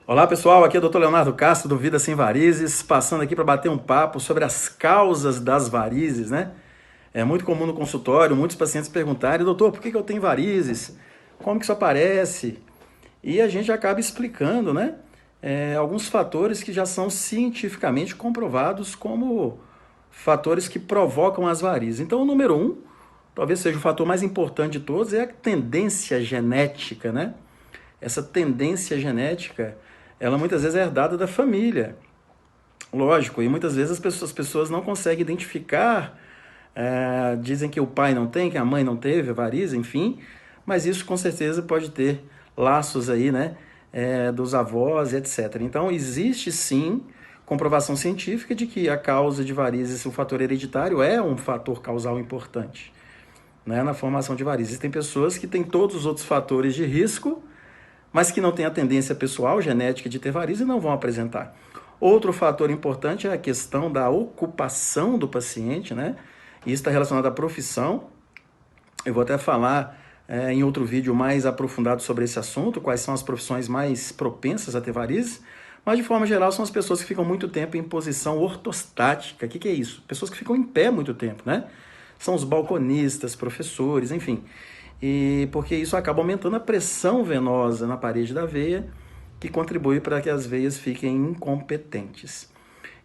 Olá pessoal, aqui é o Dr. Leonardo Castro do Vida Sem Varizes, passando aqui para bater um papo sobre as causas das varizes, né? É muito comum no consultório, muitos pacientes perguntarem, doutor, por que eu tenho varizes? Como que isso aparece? E a gente acaba explicando, né? Alguns fatores que já são cientificamente comprovados como fatores que provocam as varizes. Então, o número um, talvez seja o fator mais importante de todos, é a tendência genética, né? Essa tendência genética, ela muitas vezes é herdada da família, lógico, e muitas vezes as pessoas não conseguem identificar, dizem que o pai não tem, que a mãe não teve, a varize, enfim, mas isso com certeza pode ter laços aí, né, dos avós, etc. Então existe sim comprovação científica de que a causa de varizes, o fator hereditário é um fator causal importante, né, na formação de varizes. Existem pessoas que têm todos os outros fatores de risco, mas que não têm a tendência pessoal, genética de ter varizes e não vão apresentar. Outro fator importante é a questão da ocupação do paciente, né? E isso está relacionado à profissão. Eu vou até falar em outro vídeo mais aprofundado sobre esse assunto, quais são as profissões mais propensas a ter varizes, mas de forma geral são as pessoas que ficam muito tempo em posição ortostática. O que é isso? Pessoas que ficam em pé muito tempo, né? São os balconistas, professores, enfim. E porque isso acaba aumentando a pressão venosa na parede da veia, que contribui para que as veias fiquem incompetentes.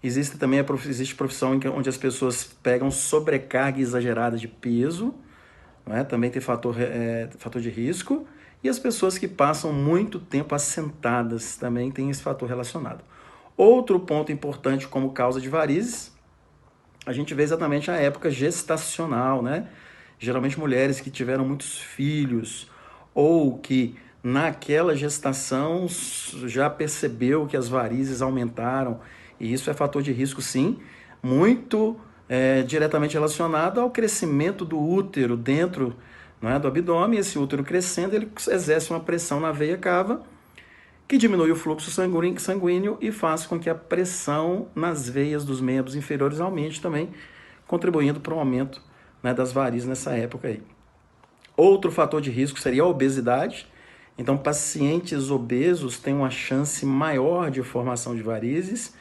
Existe também existe profissão onde as pessoas pegam sobrecarga exagerada de peso, não é? Também tem fator de risco, e as pessoas que passam muito tempo assentadas também tem esse fator relacionado. Outro ponto importante como causa de varizes, a gente vê exatamente a época gestacional, né? Geralmente mulheres que tiveram muitos filhos ou que naquela gestação já percebeu que as varizes aumentaram, e isso é fator de risco sim, muito diretamente relacionado ao crescimento do útero dentro, né, do abdômen. Esse útero crescendo, ele exerce uma pressão na veia cava, que diminui o fluxo sanguíneo e faz com que a pressão nas veias dos membros inferiores aumente também, contribuindo para o aumento, né, das varizes nessa época aí. Outro fator de risco seria a obesidade. Então, pacientes obesos têm uma chance maior de formação de varizes.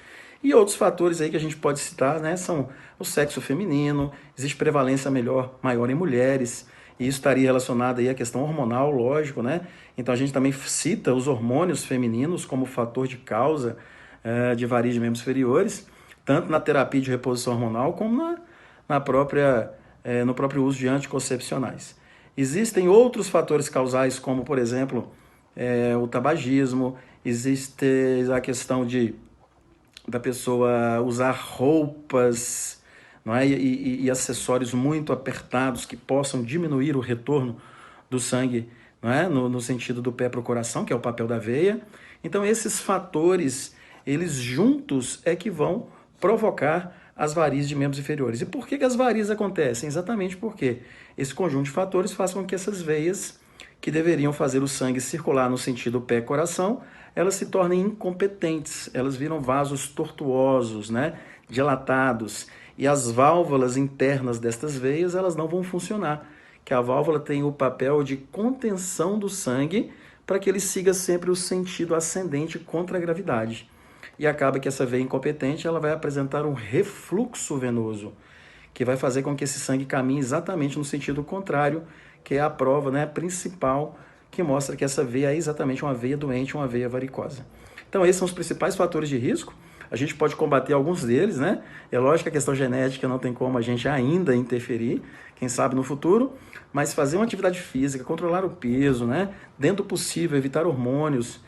E outros fatores aí que a gente pode citar, né, são o sexo feminino, existe prevalência maior em mulheres, e isso estaria relacionado aí à questão hormonal, lógico, né? Então a gente também cita os hormônios femininos como fator de causa de varizes de membros inferiores, tanto na terapia de reposição hormonal como no próprio uso de anticoncepcionais. Existem outros fatores causais, como, por exemplo, o tabagismo, existe a questão da pessoa usar roupas, não é? E acessórios muito apertados que possam diminuir o retorno do sangue, não é? No sentido do pé para o coração, que é o papel da veia. Então, esses fatores, eles juntos é que vão provocar as varizes de membros inferiores. E por que as varizes acontecem? Exatamente porque esse conjunto de fatores faz com que essas veias, que deveriam fazer o sangue circular no sentido pé-coração, elas se tornem incompetentes, elas viram vasos tortuosos, né, dilatados, e as válvulas internas destas veias, elas não vão funcionar, que a válvula tem o papel de contenção do sangue para que ele siga sempre o sentido ascendente contra a gravidade. E acaba que essa veia incompetente, ela vai apresentar um refluxo venoso, que vai fazer com que esse sangue caminhe exatamente no sentido contrário, que é a prova, né, principal que mostra que essa veia é exatamente uma veia doente, uma veia varicosa. Então esses são os principais fatores de risco. A gente pode combater alguns deles, né? É lógico que a questão genética não tem como a gente ainda interferir, quem sabe no futuro, mas fazer uma atividade física, controlar o peso, né? Dentro do possível, evitar hormônios,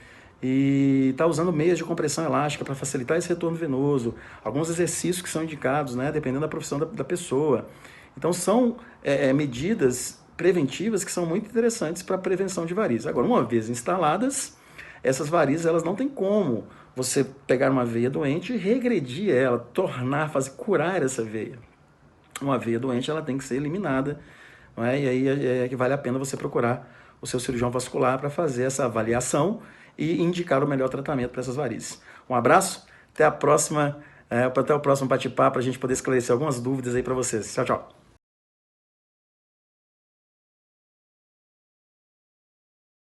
e está usando meias de compressão elástica para facilitar esse retorno venoso, alguns exercícios que são indicados, né, dependendo da profissão da pessoa. Então são medidas preventivas que são muito interessantes para a prevenção de varizes. Agora, uma vez instaladas, essas varizes, elas não tem como você pegar uma veia doente e regredir ela, curar essa veia. Uma veia doente, ela tem que ser eliminada, não é? E aí é que vale a pena você procurar o seu cirurgião vascular para fazer essa avaliação e indicar o melhor tratamento para essas varizes. Um abraço, até a próxima, até o próximo bate-papo, para a gente poder esclarecer algumas dúvidas aí para vocês. Tchau, tchau.